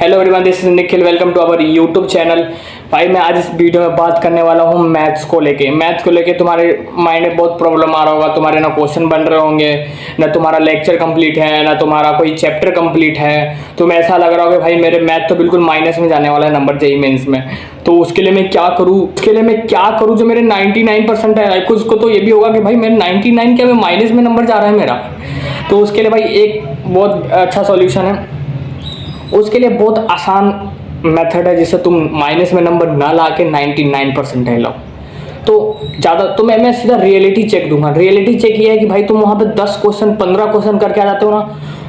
Hello everyone, this is Nikhil. Welcome to our YouTube channel. भाई मैं आज इस वीडियो में बात करने वाला हूँ मैथ्स को लेके तुम्हारे माइंड में बहुत प्रॉब्लम आ रहा होगा। तुम्हारे ना क्वेश्चन बन रहे होंगे, ना तुम्हारा लेक्चर कंप्लीट है, ना तुम्हारा कोई चैप्टर कंप्लीट है। तुम्हें ऐसा लग रहा होगा भाई मेरे मैथ तो बिल्कुल माइनस में जाने वाला है नंबर जेईई मेंस में, तो उसके लिए मैं क्या करूँ जो मेरे 99% है। कुछ को तो ये भी होगा कि भाई मेरे 99 क्या माइनस में नंबर जा रहा है मेरा। तो उसके लिए भाई एक बहुत अच्छा सॉल्यूशन है। उसके लिए बहुत आसान मेथड है जिससे तुम माइनस में नंबर ना ला के 99 परसेंटाइल लाओ। तो ज़्यादा तो मैं सीधा रियलिटी चेक दूंगा। रियलिटी चेक ये है कि भाई तुम वहाँ पे 10 क्वेश्चन 15 क्वेश्चन करके आ जाते हो ना,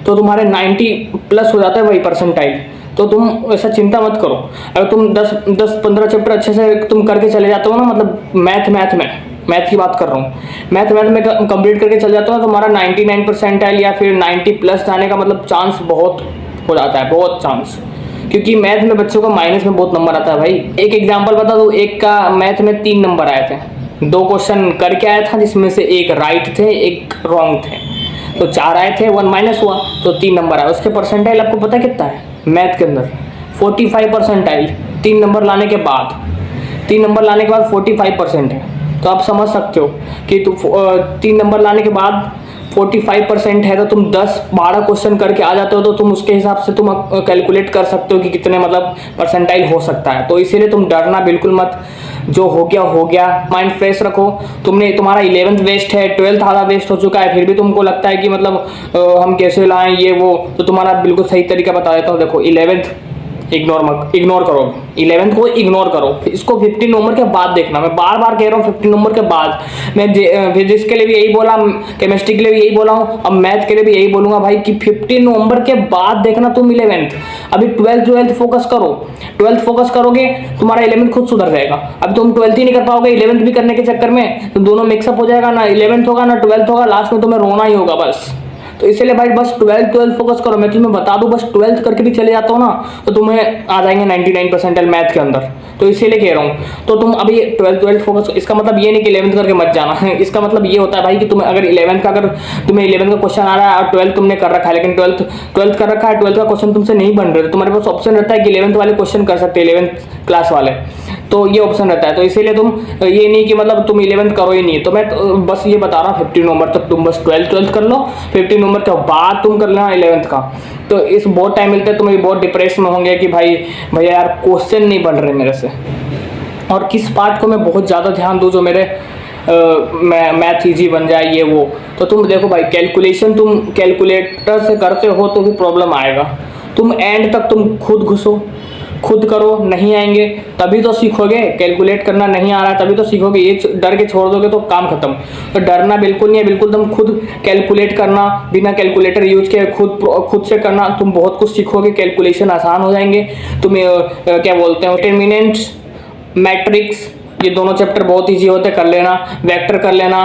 तो तुम्हारे 90 प्लस हो जाता है वही परसेंटाइल। तो तुम ऐसा चिंता मत करो। अगर तुम 10-15 चैप्टर अच्छे से तुम करके चले जाते हो ना, मतलब मैथ की बात कर रहा हूँ, मैथ में कंप्लीट करके चले जाते हो ना, तुम्हारा 99 परसेंटाइल या फिर 90 प्लस जाने का मतलब चांस बहुत हो जाता है, बहुत चांस। क्योंकि मैथ में बच्चों का माइनस में बहुत नंबर आता है भाई। एक एग्जांपल बता दूं, एक का मैथ में 3 नंबर आए थे, 2 क्वेश्चन करके आया था जिसमें से एक राइट थे एक रॉन्ग थे, तो 4 आए थे, 1 माइनस हुआ तो 3 नंबर आए। उसके परसेंटाइल आपको पता कितना है मैथ के अंदर? 45 परसेंटाइल। 3 नंबर लाने के बाद 45% है। तो आप समझ सकते हो कि 3 नंबर लाने के बाद 45% है, तो तुम 10-12 क्वेश्चन करके आ जाते हो, तो तुम उसके हिसाब से तुम कैलकुलेट कर सकते हो कि कितने मतलब परसेंटाइल हो सकता है। तो इसीलिए तुम डरना बिल्कुल मत, जो हो गया। माइंड फ्रेश रखो। तुम्हारा 11th वेस्ट है, 12th आधा वेस्ट हो चुका है, फिर भी तुमको लगता है कि मतलब हम कैसे लाएं ये वो, तो तुम्हारा बिल्कुल सही तरीका बता देता हूँ। देखो 11th इग्नोर करो, 11th को इग्नोर करो। इसको 15 नंबर के बाद देखना। मैं बार बार कह रहा हूँ 15 नंबर के बाद। मैं फिजिक्स के लिए भी यही बोला, केमिस्ट्री के लिए भी यही बोला हूँ, अब मैथ के लिए भी यही बोलूंगा भाई कि 15 नवंबर के बाद देखना तुम 11th। अभी 12th फोकस करो। 12th फोकस करोगे तुम्हारा 11th खुद सुधर जाएगा। अब तुम 12th ही नहीं कर पाओगे 11th भी करने के चक्कर में, तो दोनों मिक्सअप हो जाएगा, ना 11th होगा ना 12th होगा, लास्ट में तुम्हें रोना ही होगा बस। तो इसलिए भाई बस 12th फोकस करो। मैं तुम्हें बता दूं, बस 12th करके भी चले जाता हो ना, तो तुम्हें आ जाएंगे 99 परसेंटाइल मैथ के अंदर। तो इसीलिए कह रहा हूँ। तो तुम अभी 12th फोकस, इसका मतलब ये नहीं कि 11th करके मत जाना है। इसका मतलब ये होता है भाई कि तुम्हें अगर 11th का क्वेश्चन आ रहा है और 12th तुमने कर रखा है, लेकिन 12th कर रखा है, 12th का क्वेश्चन तुमसे नहीं बन रहे, तो तुम्हारे पास ऑप्शन रहता है कि 11th वाले क्वेश्चन कर सकते हैं, 11th क्लास वाले, तो ये ऑप्शन रहता है। तो इसीलिए तुम ये नहीं कि मतलब तुम 11th करो ही नहीं। तो मैं बस ये बता रहा हूँ 15 नवंबर तक तुम बस 12th कर लो, 15 नवंबर के बाद तुम कर लेना 11th का। तो इस बहुत टाइम मिलता है, तुम बहुत डिप्रेशन में होंगे कि भाई भैया यार क्वेश्चन नहीं बन रहे मेरे से, और किस पार्ट को मैं बहुत ज़्यादा ध्यान दूँ जो मेरे मैथ ईजी बन जाए ये वो। तो तुम देखो भाई, कैलकुलेशन तुम कैलकुलेटर से करते हो तो भी प्रॉब्लम आएगा। तुम एंड तक तुम खुद घुसो, खुद करो, नहीं आएंगे तभी तो सीखोगे। कैलकुलेट करना नहीं आ रहा है तभी तो सीखोगे। ये डर के छोड़ दोगे तो काम खत्म। तो डरना बिल्कुल नहीं है, बिल्कुल तुम खुद कैलकुलेट करना, बिना कैलकुलेटर यूज किए खुद से करना, तुम बहुत कुछ सीखोगे। कैलकुलेशन आसान हो जाएंगे। तुम्हें क्या बोलते हैं, डिटरमिनेंट्स, मैट्रिक्स, ये दोनों चैप्टर बहुत ईजी होते, कर लेना। वेक्टर कर लेना,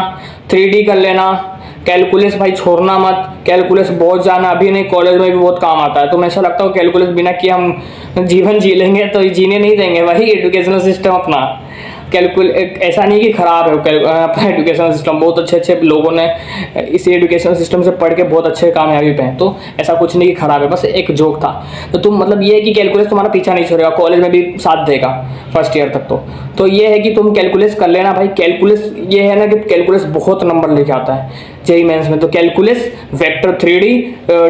3D कर लेना। कैलकुलस भाई छोड़ना मत, कैलकुलस बहुत जाना, अभी नहीं कॉलेज में भी बहुत काम आता है। तो मैं ऐसा लगता है कैलकुलस बिना किए हम जीवन जी लेंगे तो जीने नहीं देंगे भाई एजुकेशनल सिस्टम अपना। ऐसा नहीं कि खराब है अपना एजुकेशनल सिस्टम, बहुत अच्छे लोगों ने इस एजुकेशनल सिस्टम से पढ़ के बहुत अच्छे कामयाबी पे हैं। तो ऐसा कुछ नहीं कि खराब है, बस एक जोक था। तो तुम मतलब ये है कि कैलकुलस तुम्हारा पीछा नहीं छोड़ेगा, कॉलेज में भी साथ देगा फर्स्ट ईयर तक। तो ये है कि तुम कैलकुलस कर लेना भाई। कैलकुलस ये है ना कि कैलकुलस बहुत नंबर लेके आता है जेईई मेंस में। तो calculus, vector, 3D,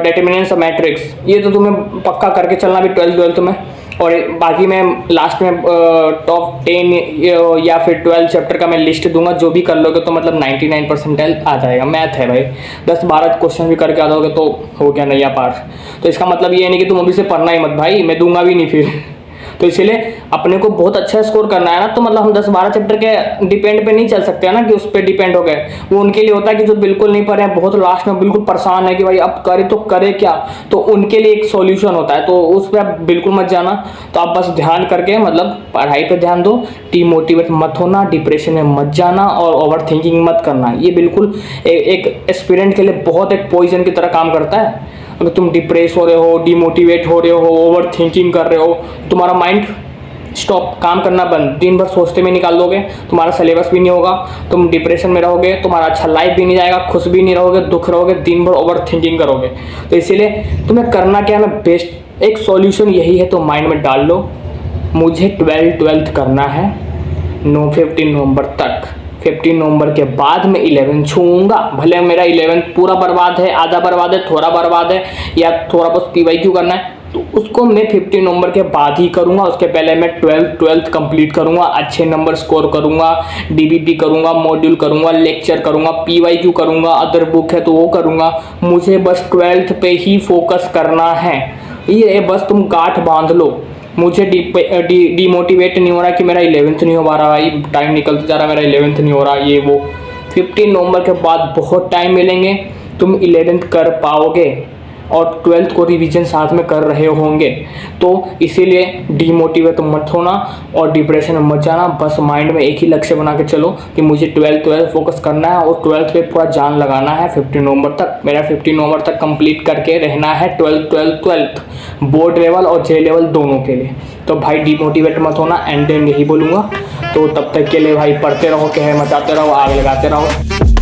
determinants, matrix, ये तो तुम्हें पक्का करके चलना भी 12th में। और बाकी मैं लास्ट में टॉप 10 या फिर 12 चैप्टर का मैं लिस्ट दूंगा, जो भी कर लोगे तो मतलब 99 परसेंटाइल आ जाएगा। मैथ है भाई, 10-12 क्वेश्चन भी करके आ जाओगे तो हो गया नैया पार। तो इसका मतलब ये नहीं कि तुम अभी से पढ़ना ही मत भाई, मैं दूंगा भी नहीं फिर। तो इसीलिए अपने को बहुत अच्छा स्कोर करना है ना, तो मतलब हम 10-12 चैप्टर के डिपेंड पे नहीं चल सकते हैं ना कि उस पर डिपेंड हो गए। वो उनके लिए होता है कि जो बिल्कुल नहीं पढ़े हैं, बहुत लास्ट में बिल्कुल परेशान है कि भाई अब करे तो करे क्या, तो उनके लिए एक सॉल्यूशन होता है। तो उस पर आप बिल्कुल मत जाना। तो आप बस ध्यान करके मतलब पढ़ाई पे ध्यान दो, डिमोटिवेट मत होना, डिप्रेशन में मत जाना और ओवर थिंकिंग मत करना। ये बिल्कुल एक एस्पिरेंट के लिए बहुत एक पॉइजन की तरह काम करता है। अगर तुम डिप्रेस हो रहे हो, डिमोटिवेट हो रहे हो, ओवर थिंकिंग कर रहे हो, तुम्हारा माइंड स्टॉप, काम करना बंद, दिन भर सोचते में निकाल दोगे, तुम्हारा सिलेबस भी नहीं होगा, तुम डिप्रेशन में रहोगे, तुम्हारा अच्छा लाइफ भी नहीं जाएगा, खुश भी नहीं रहोगे, दुख रहोगे, दिन भर ओवर थिंकिंग करोगे। तो इसीलिए तुम्हें करना क्या है ना, बेस्ट एक सॉल्यूशन यही है, तो माइंड में डाल लो। मुझे 12th करना है 15 नवंबर तक। 15 नवंबर के बाद मैं 11 छूँगा। भले मेरा 11 पूरा बर्बाद है, आधा बर्बाद है, थोड़ा बर्बाद है, या थोड़ा बहुत PYQ करना है, तो उसको मैं 15 नवंबर के बाद ही करूँगा। उसके पहले मैं 12th कंप्लीट करूँगा, अच्छे नंबर स्कोर करूँगा, DBP करूँगा, मॉड्यूल करूँगा, लेक्चर करूँगा, PYQ करूँगा, अदर बुक है तो वो करूँगा। मुझे बस 12th पे ही फोकस करना है। ये बस तुम गांठ बांध लो। मुझे डिमोटिवेट नहीं हो रहा कि मेरा 11th नहीं हो पा रहा भाई, टाइम निकलता जा रहा, मेरा 11th नहीं हो रहा, ये वो। 15 नवंबर के बाद बहुत टाइम मिलेंगे, तुम 11th कर पाओगे और 12th को रिवीजन साथ में कर रहे होंगे। तो इसीलिए डिमोटिवेट मत होना और डिप्रेशन में मत जाना। बस माइंड में एक ही लक्ष्य बना के चलो कि मुझे 12th फोकस करना है और 12th पे पूरा जान लगाना है। 15 नवंबर तक, मेरा 15 नवंबर तक कंप्लीट करके रहना है 12th बोर्ड लेवल और जे लेवल दोनों के लिए। तो भाई डिमोटिवेट मत होना, एंड यही बोलूँगा। तो तब तक के लिए भाई पढ़ते रहो, कहे मचाते रहो, आग लगाते रहो।